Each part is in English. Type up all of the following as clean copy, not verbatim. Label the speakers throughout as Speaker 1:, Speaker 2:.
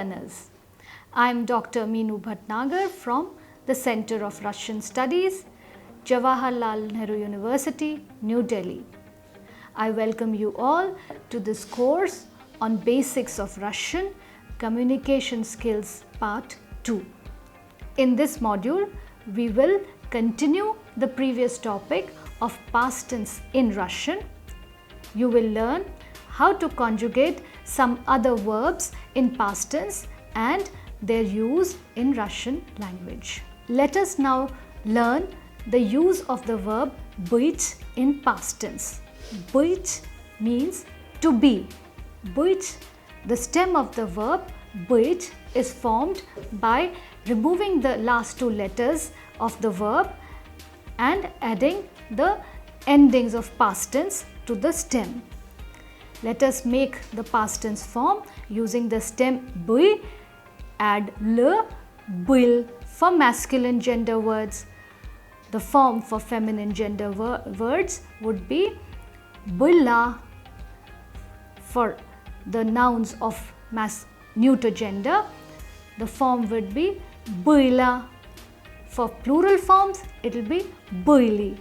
Speaker 1: learners. I am Dr. Meenu Bhatnagar from the Center of Russian Studies, Jawaharlal Nehru University, New Delhi. I welcome you all to this course on Basics of Russian Communication Skills Part 2. In this module, we will continue the previous topic of past tense in Russian. You will learn how to conjugate some other verbs in past tense and their use in Russian language. Let us now learn the use of the verb быть in past tense. Быть means to be. Быть, the stem of the verb быть, is formed by removing the last two letters of the verb and adding the endings of past tense to the stem. Let us make the past tense form using the stem by. Add l, bil for masculine gender words. The form for feminine gender words would be bila. For the nouns of neuter gender, the form would be bila. For plural forms, it will be byli.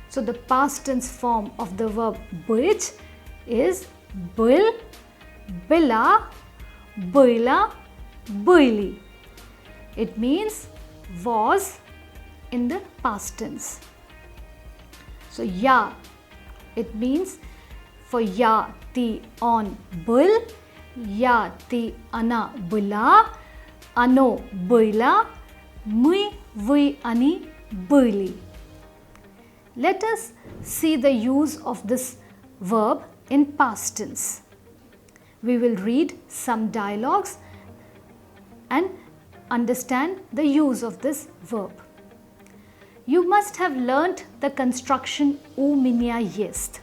Speaker 1: So the past tense form of the verb быть is bil, bila, byla, byli. It means was in the past tense. So ya, it means for ya ti on bil, ya ti ana bila, ano bila, my vi ani byli. Let us see the use of this verb in past tense. We will read some dialogues and understand the use of this verb. You must have learnt the construction u меня есть.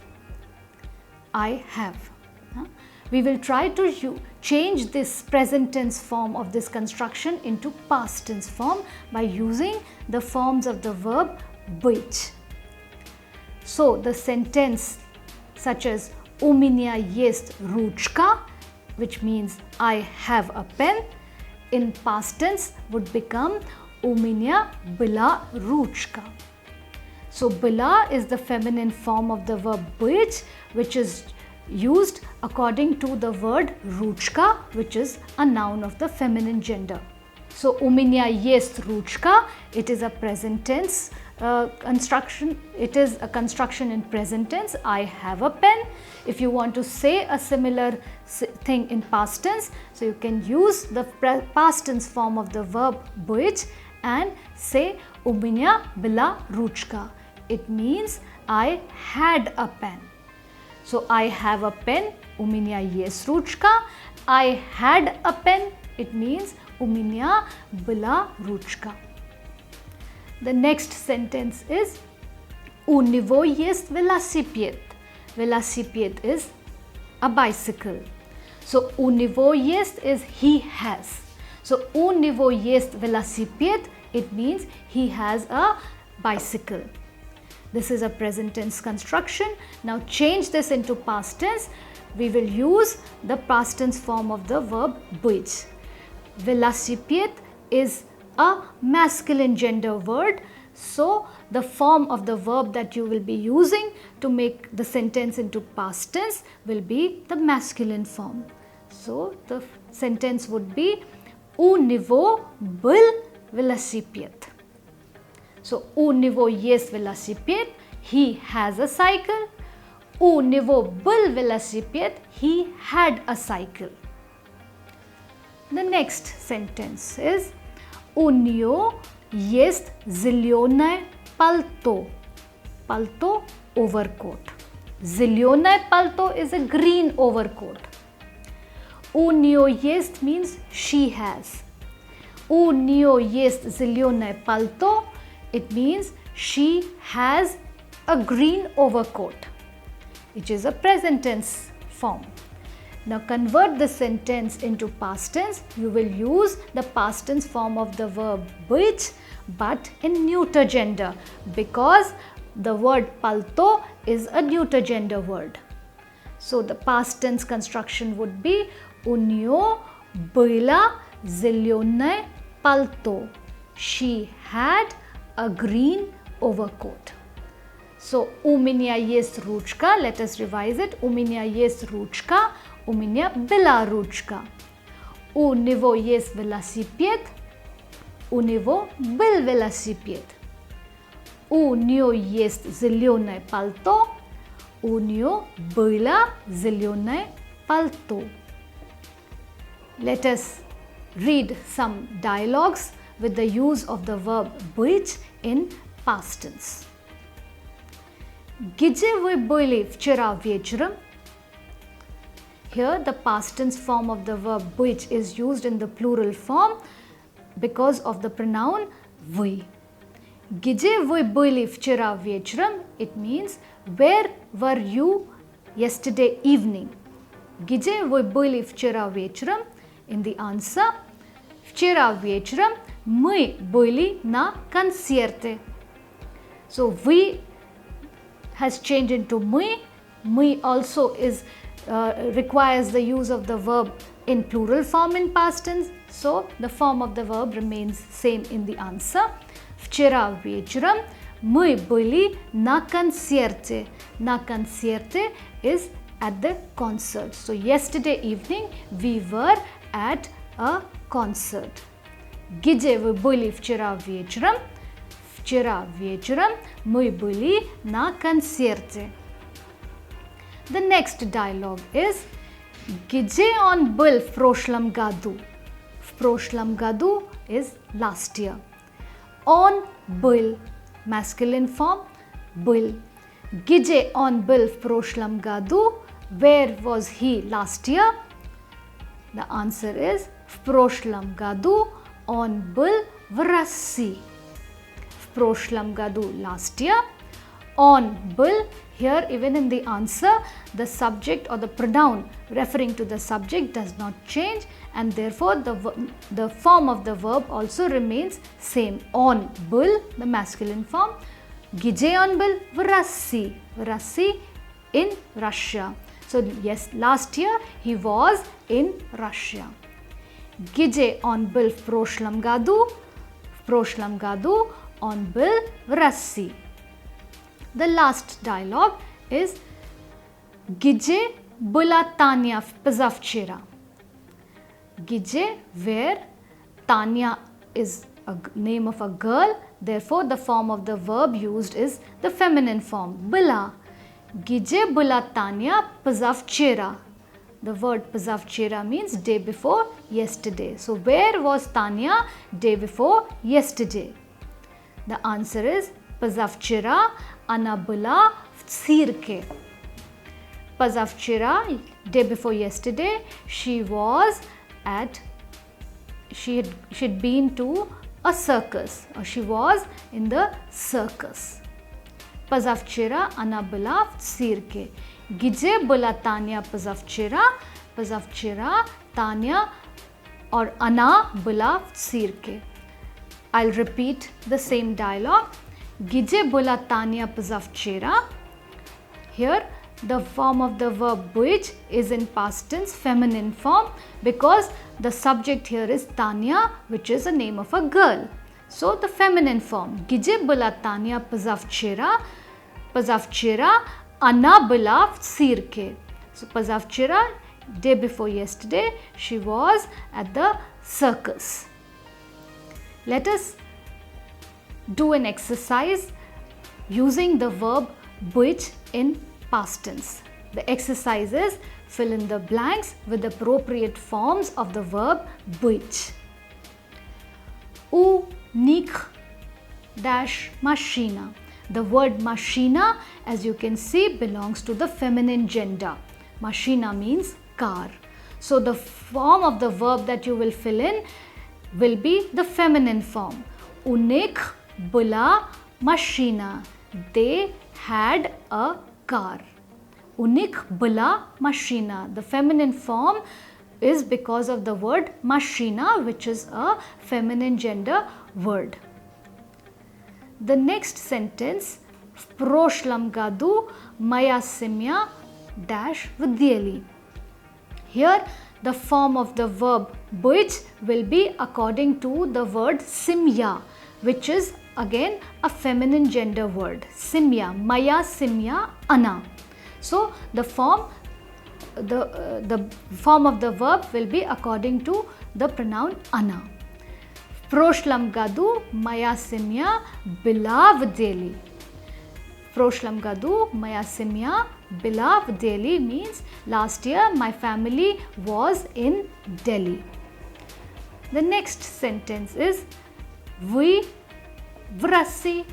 Speaker 1: I have. We will try to change this present tense form of this construction into past tense form by using the forms of the verb быть. So the sentence such as у меня есть ручка, which means I have a pen, in past tense would become у меня была ручка. So была is the feminine form of the verb быть, which is used according to the word ручка, which is a noun of the feminine gender. So у меня есть ручка, it is a present tense construction. It is a construction in present tense. I have a pen. If you want to say a similar thing in past tense, so you can use the past tense form of the verb быть and say у меня была ручка. It means I had a pen. So I have a pen, у меня есть ручка. I had a pen, it means у меня была ручка. The next sentence is у него есть велосипед. Velocipede is a bicycle. So у него есть is he has. So у него есть велосипед, it means he has a bicycle. This is a present tense construction. Now change this into past tense. We will use the past tense form of the verb быть. Velocipede is a masculine gender word. So the form of the verb that you will be using to make the sentence into past tense will be the masculine form. So the sentence would be у него был велосипед. So у него есть велосипед, he has a cycle. У него был велосипед, he had a cycle. The next sentence is у нее есть зеленое пальто. Пальто, overcoat. Зеленое пальто is a green overcoat. У нее есть means she has. У нее есть зеленое пальто, it means she has a green overcoat, which is a present tense form. Now convert the sentence into past tense. You will use the past tense form of the verb быть, but in neuter gender, because the word palto is a neuter gender word. So the past tense construction would be у нее было зеленое пальто. She had a green overcoat. So, у меня есть ручка. Let us revise it. У меня есть ручка. У меня была ручка. У него есть велосипед. У него был велосипед. У нее есть зеленое пальто. У нее было зеленое пальто. Let us read some dialogues with the use of the verb быть in past tense. Где вы были вчера вечером? Here the past tense form of the verb быть is used in the plural form because of the pronoun вы. Где вы были вчера вечером? It means where were you yesterday evening? Где вы были вчера вечером? In the answer, вчера вечером мы были на концерте. So we has changed into мы. Мы also is requires the use of the verb in plural form in past tense. So the form of the verb remains same in the answer. Вчера вечером мы были на концерте. На концерте is at the concert. So yesterday evening we were at a concert. Где вы были вчера вечером? Вчера вечером мы были на концерте. The next dialogue is где он был в прошлом году? В прошлом году is last year. Он был, masculine form, был. Где он был в прошлом году? Where was he last year? The answer is в прошлом году он был в России. В прошлом году last year. Он был, here even in the answer the subject or the pronoun referring to the subject does not change and therefore the form of the verb also remains same. Он был, the masculine form. Где он был? В России. В России in Russia. So yes, last year he was in Russia. Где он был в прошлом году? В прошлом году он был в России. The last dialogue is где была Таня позавчера? Где, where, Tanya is a name of a girl, therefore the form of the verb used is the feminine form, была. Где была Таня позавчера? The word позавчера means day before yesterday. So where was Tanya day before yesterday? The answer is позавчера она была в цирке. Позавчера, day before yesterday, she had been to a circus, or she was in the circus. Позавчера она была в цирке. Где была Таня позавчера? Позавчера Таня or она была в цирке. I'll repeat the same dialogue. Где была Таня позавчера? Here the form of the verb быть is in past tense, feminine form, because the subject here is Tanya, which is a name of a girl. So the feminine form. Где была Таня позавчера? Позавчера она была в цирке. So позавчера, day before yesterday, she was at the circus. Let us do an exercise using the verb быть in past tense. The exercise is fill in the blanks with appropriate forms of the verb быть. У них dash машина. The word машина, as you can see, belongs to the feminine gender. Машина means car. So the form of the verb that you will fill in will be the feminine form. У них была машина. They had a car. У них была машина. The feminine form is because of the word машина, which is a feminine gender word. The next sentence, в прошлом году моя семья dash в Delhi. Here the form of the verb być will be according to the word simya, which is again a feminine gender word. Simya, maya simya ana. So the form of the verb will be according to the pronoun ana. Proshlam gadu maya simya bilav deli. Proshlam gadu maya simya bilav Delhi means last year my family was in Delhi. The next sentence is vi vrasi.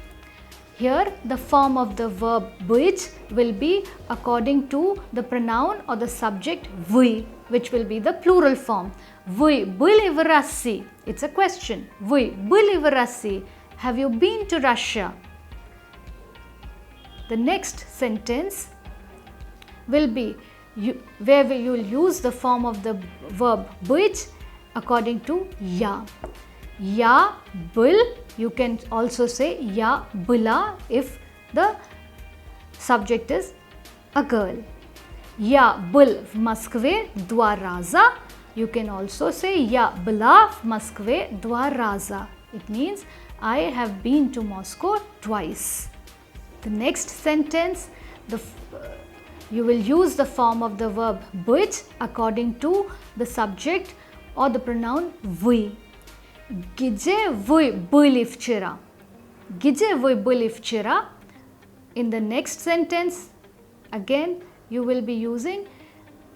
Speaker 1: Here the form of the verb być will be according to the pronoun or the subject vi, which will be the plural form. Vi byli vrasi. It's a question. Vi byli vrasi. Have you been to Russia? The next sentence will be where you will use the form of the verb być according to ya. Ya bil, you can also say ya bila if the subject is a girl. Ya bil v Moskve 2 raza, you can also say ya bila v Moskve 2 raza. It means I have been to Moscow twice. The next sentence, you will use the form of the verb być according to the subject or the pronoun vi. Gdzie wy byli wczoraj? Gdzie wy byli wczoraj? In the next sentence, again you will be using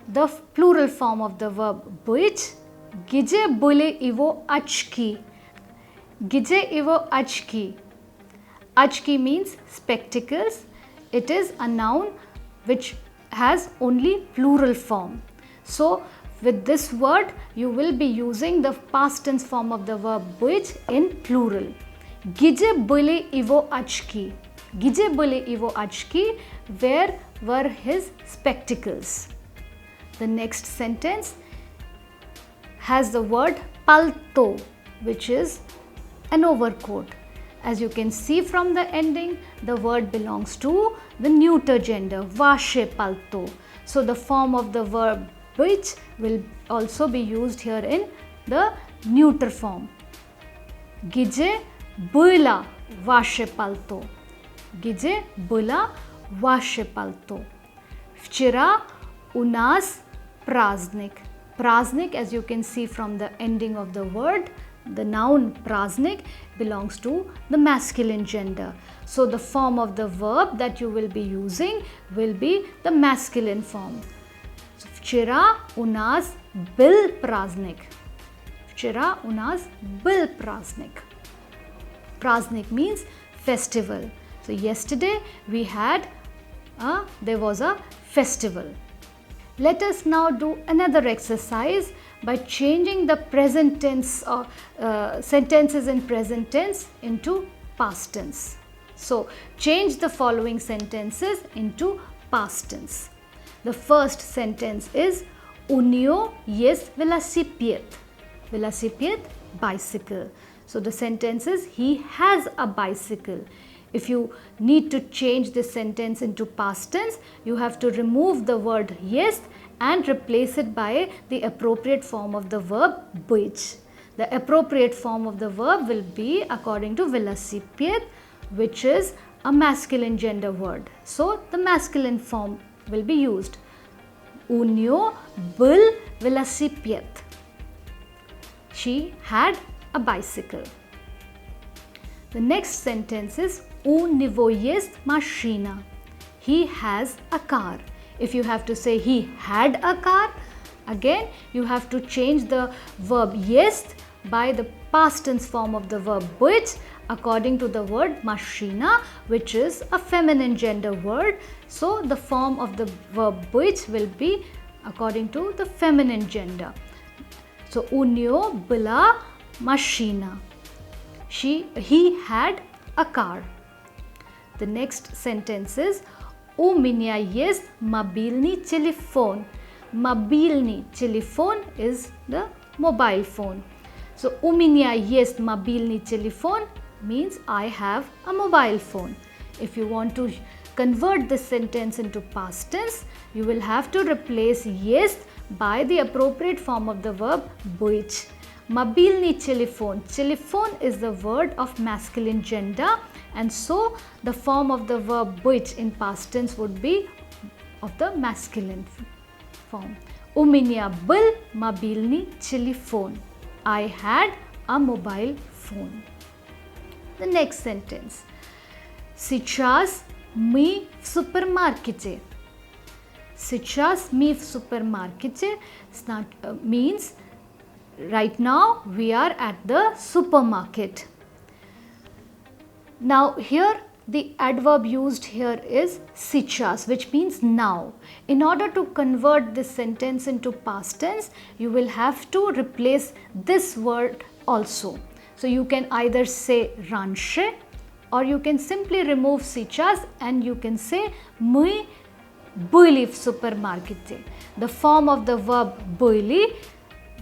Speaker 1: the plural form of the verb być. Gdzie byli его очки? Gdzie его очки? Очки means spectacles. It is a noun which has only plural form. So with this word you will be using the past tense form of the verb być in plural. Gdzie byli его очки? Gdzie byli его очки? Where were his spectacles? The next sentence has the word palto, which is an overcoat. As you can see from the ending, the word belongs to the neuter gender, vaše palto. So the form of the verb być will also be used here in the neuter form. Gdzie было ваше palto? Gdzie было ваше palto? Вчера у нас праздник. Праздник, as you can see from the ending of the word, the noun праздник belongs to the masculine gender. So the form of the verb that you will be using will be the masculine form. So, вчера у нас был праздник. Вчера у нас был праздник. Праздник means festival. So yesterday we had there was a festival. Let us now do another exercise by changing the present tense or sentences in present tense into past tense. So change the following sentences into past tense. The first sentence is У него есть велосипед. Velocipede, bicycle. So the sentence is he has a bicycle. If you need to change this sentence into past tense, you have to remove the word есть and replace it by the appropriate form of the verb быть. The appropriate form of the verb will be according to velocipede, which is a masculine gender word. So the masculine form will be used. У нее был велосипед. She had a bicycle. The next sentence is У него есть машина. He has a car. If you have to say he had a car, again you have to change the verb есть by the past tense form of the verb быть according to the word машина, which is a feminine gender word. So the form of the verb быть will be according to the feminine gender. So у него была машина. He had a car. The next sentence is У меня есть мобильный телефон. Мобильный телефон is the mobile phone. So у меня есть мобильный телефон means I have a mobile phone. If you want to convert this sentence into past tense, you will have to replace jest by the appropriate form of the verb buich. Mobilny telephone. Telephone is the word of masculine gender, and so the form of the verb buich in past tense would be of the masculine form. U меня был мобильный телефон. I had a mobile phone. The next sentence. Сейчас мы в супермаркете. Сейчас мы в супермаркете means right now we are at the supermarket. Now here the adverb used here is сейчас, which means now. In order to convert this sentence into past tense, you will have to replace this word also. So you can either say раньше, or you can simply remove сейчас and you can say мы были в супермаркете. The form of the verb были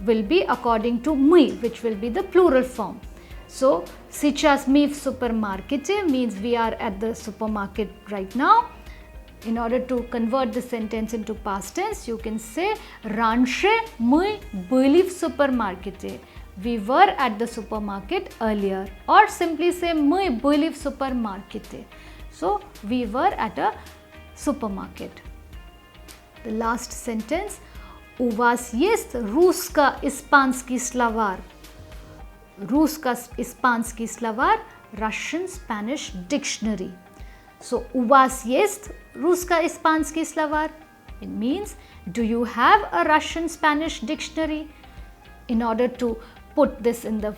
Speaker 1: will be according to мы, which will be the plural form. So сейчас мы в супермаркете means we are at the supermarket right now. In order to convert the sentence into past tense, you can say раньше мы были в супермаркете. We were at the supermarket earlier, or simply say мы были в супермаркете. So we were at a supermarket. The last sentence. У вас есть русско-испанский словарь? Русско-испанский словарь, Russian Spanish dictionary. So у вас есть русско-испанский словарь? It means, do you have a Russian Spanish dictionary? In order to put this in the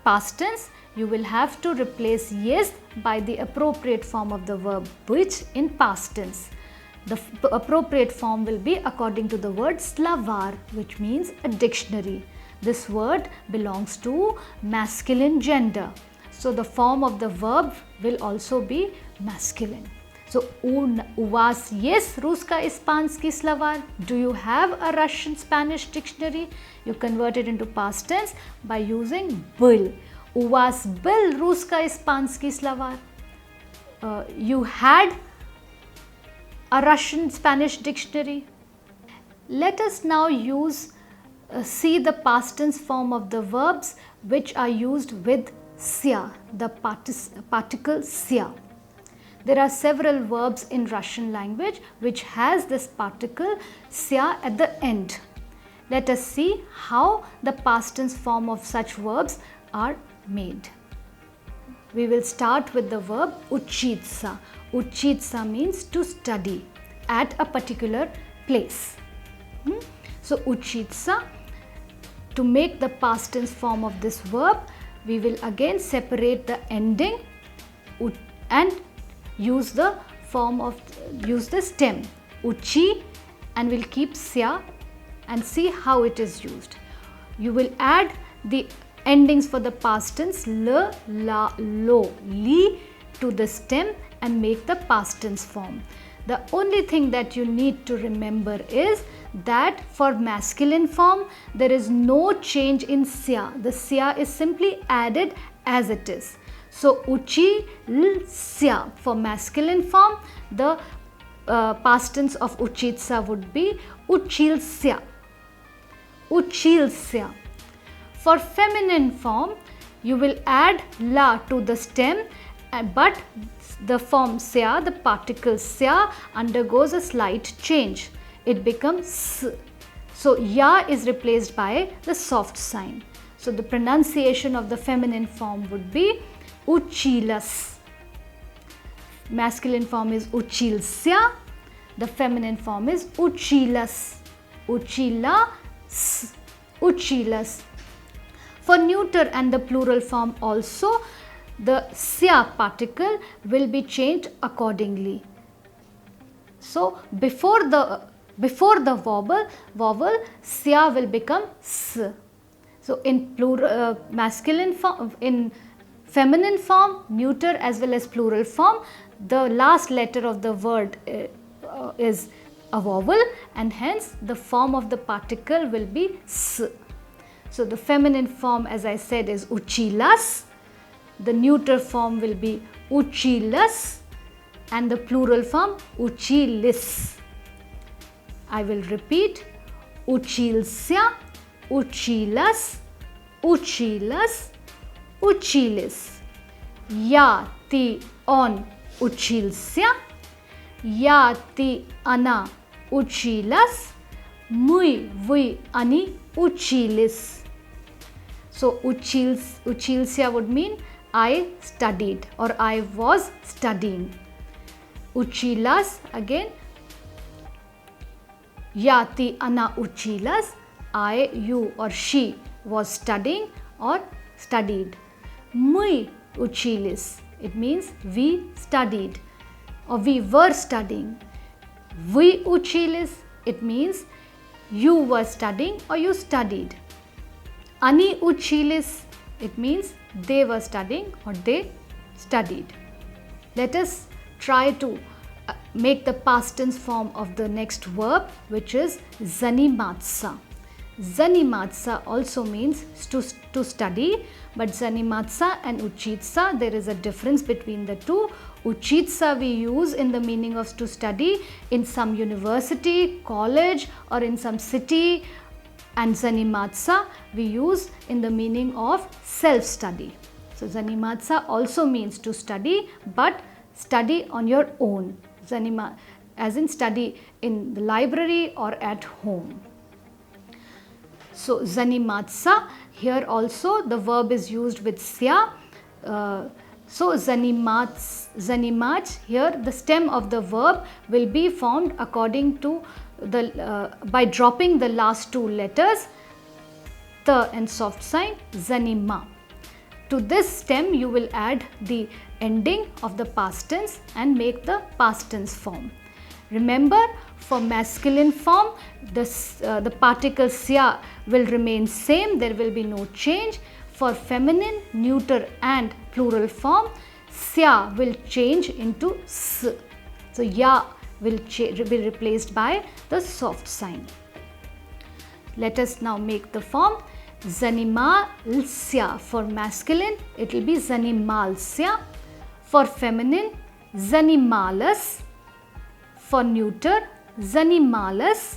Speaker 1: past tense, you will have to replace есть by the appropriate form of the verb быть in past tense. The appropriate form will be according to the word slavar, which means a dictionary. This word belongs to masculine gender. So the form of the verb will also be masculine. So у вас есть русско-испанский словарь? Do you have a Russian Spanish dictionary? You convert it into past tense by using был. У вас был русско-испанский словарь? You had a Russian Spanish dictionary. Let us now see the past tense form of the verbs which are used with sia, the particle sia. There are several verbs in Russian language which has this particle sia at the end. Let us see how the past tense form of such verbs are made. We will start with the verb учиться. Учиться means to study at a particular place. So учиться, to make the past tense form of this verb, we will again separate the ending and use the stem uchi, and we'll keep sia and see how it is used. You will add the endings for the past tense l, la, lo, li to the stem and make the past tense form. The only thing that you need to remember is that for masculine form there is no change in sia. The sia is simply added as it is. So uchi l sia. For masculine form, the past tense of uchitsa would be uchilsya. Uchilsya. For feminine form, you will add la to the stem, but the form sya, the particle sya, undergoes a slight change. It becomes s. So ya is replaced by the soft sign. So the pronunciation of the feminine form would be uchilas. Masculine form is uchilsya. The feminine form is uchilas. Uchilas. Uchilas. For neuter and the plural form also, the sya particle will be changed accordingly. So before the vowel sya will become s. So in plural masculine form, in feminine form, neuter as well as plural form, the last letter of the word is a vowel, and hence the form of the particle will be s. So the feminine form, as I said, is uchilas. The neuter form will be uchilas. and the plural form uchilis. I will repeat: uchilsya, uchilas, uchilas, uchilis. Ya ti on uchilsya, ya ti ana uchilas, mui vui ani uchilis. So uchilsya would mean I studied or I was studying. Uchilas again, yati ana uchilas, I, you or she was studying or studied. Mui uchilis, it means we studied or we were studying. Vi uchilis, it means you were studying or you studied. Ani uchilis, it means they were studying or they studied. Let us try to make the past tense form of the next verb, which is zanimatsa. Zanimatsa also means to study, but zanimatsa and uchitsa, there is a difference between the two. Uchitsa we use in the meaning of to study in some university, college or in some city, and zanimatsa we use in the meaning of self-study. So zanimatsa also means to study, but study on your own. As in study in the library or at home. So zanimatsa, here also the verb is used with sya. So zanimats, here the stem of the verb will be formed according to by dropping the last two letters, the and soft sign, zanima. To this stem you will add the ending of the past tense and make the past tense form. Remember, for masculine form, the particle sya will remain same, there will be no change. For feminine, neuter and plural form, sya will change into s. So ya will be replaced by the soft sign. Let us now make the form. Zanimalsya, for masculine it will be zanimalsya. For feminine, zanimalas. For neuter, zanimalas.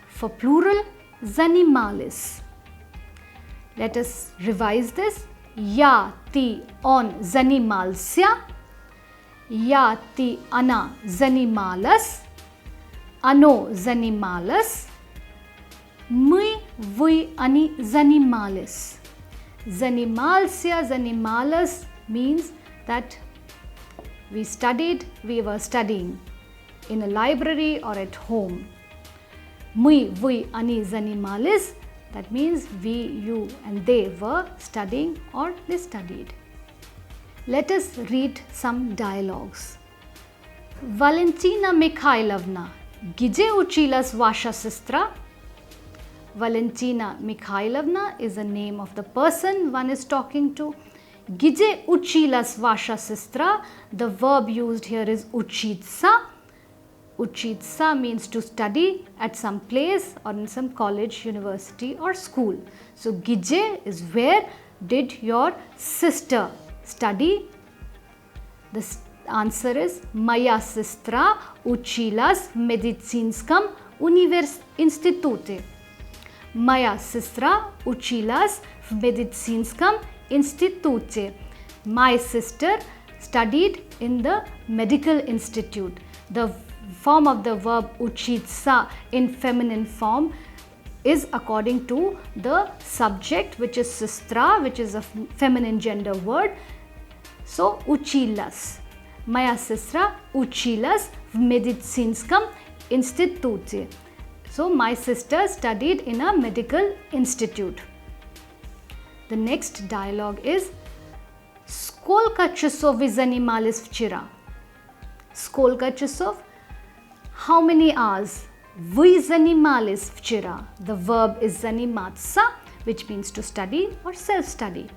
Speaker 1: For plural, zanimalis. Let us revise this. Ya ti on zanimalsya, ya ti ana zanimalas, ano zanimalas, mui vui ani zanimalis. Zanimalsya, zanimalas means that we studied, we were studying in a library or at home. Mui vui ani zanimalis, that means we, you and they were studying or they studied. Let us read some dialogues. Valentina Mikhailovna, gdzie uchilas vasha sestra? Valentina Mikhailovna is the name of the person one is talking to. Gdzie uchilas vasha sestra, the verb used here is uchitsa. Uchitsa means to study at some place or in some college, university or school. So gdzie is where did your sister study? The answer is Maya sestra uchilas v medicinskom institute. Maya sestra uchilas v medicinskom institute. My sister studied in the medical institute. The form of the verb uchitsa in feminine form is according to the subject, which is sestra, which is a feminine gender word. So uchilas. Maya sestra uchilas v medicinskom institute. So my sister studied in a medical institute. The next dialogue is Skolka časov vi zanimalis včera? Skolka časov, how many hours? Vi zanimalis včera. The verb is zanimatsa, which means to study or self-study.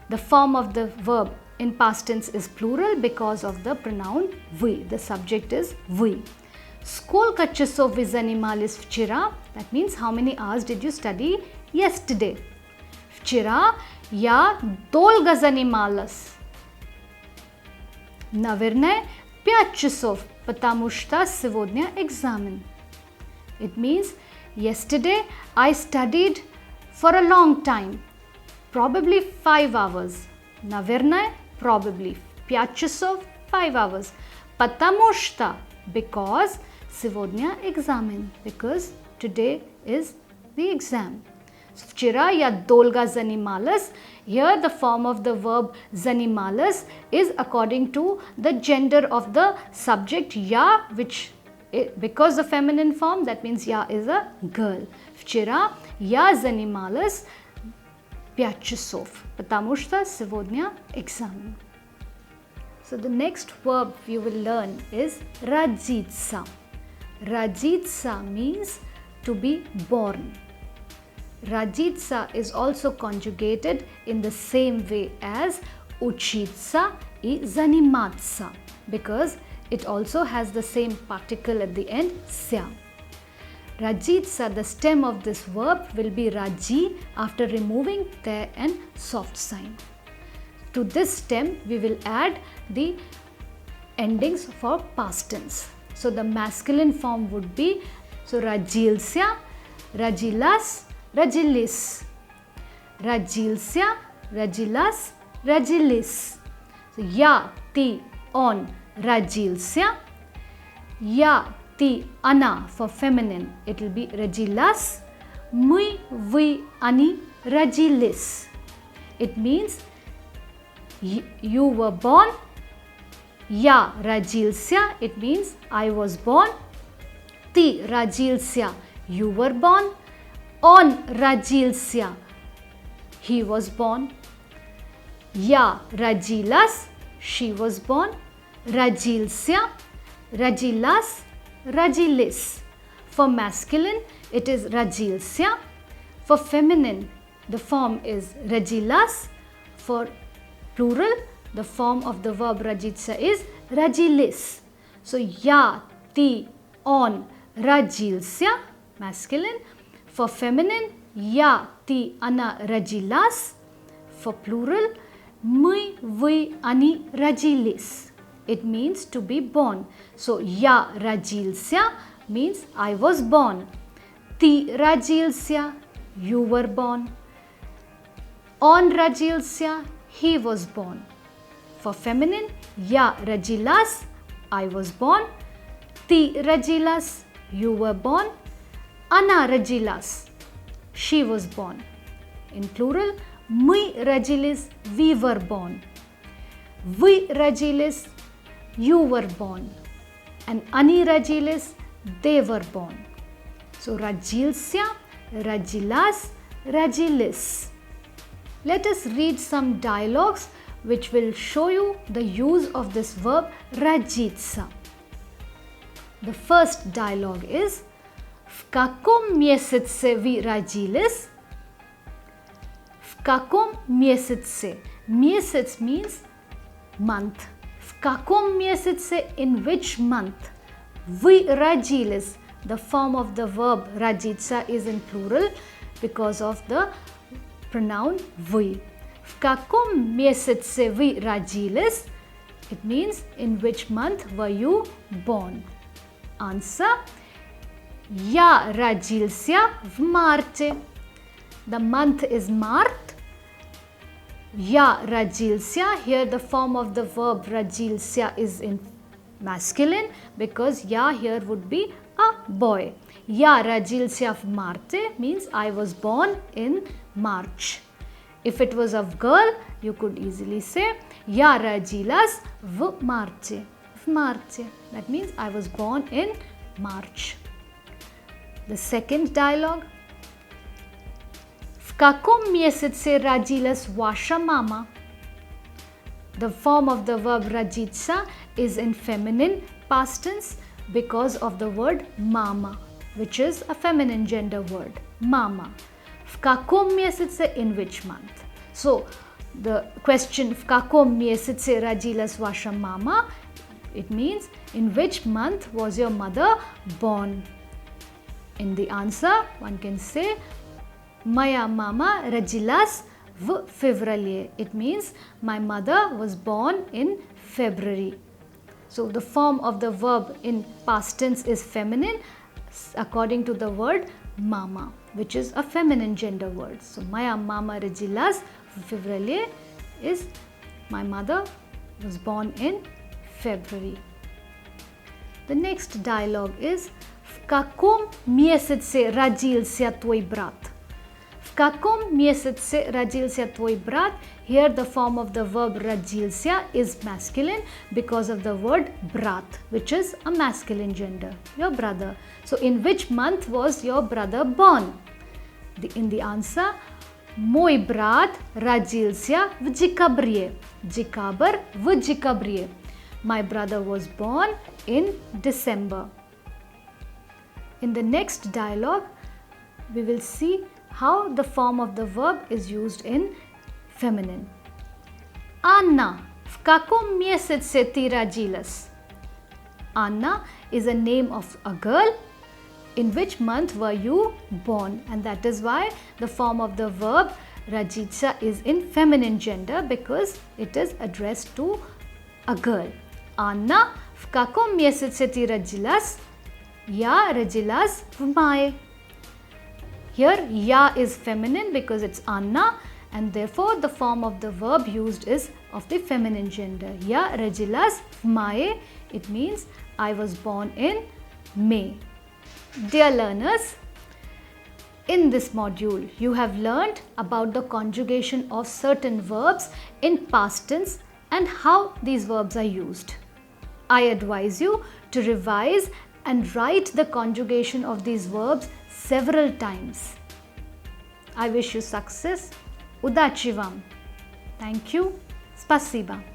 Speaker 1: The form of the verb in past tense is plural because of the pronoun vi. The subject is vi. Skolka časov vi zanimalis včera? That means how many hours did you study yesterday? Včera ja dolgo zanimalas. Naверное, 5 часов, потому что сегодня экзамен. It means yesterday I studied for a long time, probably 5 hours. Наверное, probably 5 часов, 5 hours. Потому что, because сегодня экзамен, because today is the exam. Вчера я долго занималась. Here the form of the verb занималась is according to the gender of the subject я, which because the feminine form, that means я is a girl. Вчера я занималась 5 часов, потому что сегодня экзамен. So the next verb you will learn is родиться. Родиться means to be born. Родиться is also conjugated in the same way as учиться и заниматься, because it also has the same particle at the end, ся. Родиться, the stem of this verb will be ради after removing the and soft sign. To this stem we will add the endings for past tense. So the masculine form would be, so родился, родилась, родились. Родился, родилась, родились. So я, ты, он родился. Я, ты, она for feminine, it will be родилась. Мы, вы, они родились. It means you were born. Я родился, it means I was born. Ты родился, you were born. Он родился, he was born. Я родилась, she was born. Родился, родилась, родились. For masculine, it is родился. For feminine, the form is родилась. For plural, the form of the verb родиться is родились. So я, ты, он родился, masculine. For feminine, я, ты, она родилась. For plural, мы, вы, они родились. It means to be born. So я родился means I was born. Ты родился, you were born. Он родился, he was born. For feminine, я родилась, I was born. Ты родилась, you were born. Она родилась, she was born. In plural, мы родились, we were born. Вы родились, you were born. And они родились, they were born. So родился, родилась, родились. Let us read some dialogues which will show you the use of this verb родиться. The first dialogue is: в каком месяце вы родились? В каком месяце? Месяц means month. В каком месяце? In which month? Вы родились. The form of the verb родиться is in plural because of the pronoun вы. В каком месяце вы родились? It means in which month were you born? Answer: я родился в марте. The month is Mart. Я родился. Here the form of the verb родился is in masculine because я here would be a boy. Я родился в марте means I was born in March. If it was a girl, you could easily say я родилась в марте. В марте. That means I was born in March. The second dialogue: в каком месяце родилась ваша мама? The form of the verb родиться is in feminine past tense because of the word mama, which is a feminine gender word. Mama. В каком месяце? In which month? So, the question в каком месяце родилась ваша мама? It means in which month was your mother born? In the answer, one can say моя мама родилась в феврале. It means my mother was born in February. So the form of the verb in past tense is feminine according to the word mama, which is a feminine gender word. So Maya mama regilas February is my mother was born in February. The next dialogue is В каком месяце родился твой брат? В каком месяце родился твой брат? Here the form of the verb родился is masculine because of the word brat, which is a masculine gender, your brother. So in which month was your brother born? In the answer, мой брат родился в декабре. Декабрь в декабре. My brother was born in December. In the next dialogue, we will see how the form of the verb is used in feminine. Anna, в каком месяце ты родилась? Anna is a name of a girl. In which month were you born? And that is why the form of the verb родиться is in feminine gender, because it is addressed to a girl. Anna, в каком месяце ты родилась? Я родилась в мае. Here, ya is feminine because it's Anna, and therefore the form of the verb used is of the feminine gender. Я родилась в мае. It means I was born in May. Dear learners, in this module, you have learned about the conjugation of certain verbs in past tense and how these verbs are used. I advise you to revise and write the conjugation of these verbs several times. I wish you success. Удачи вам! Thank you. Спасибо.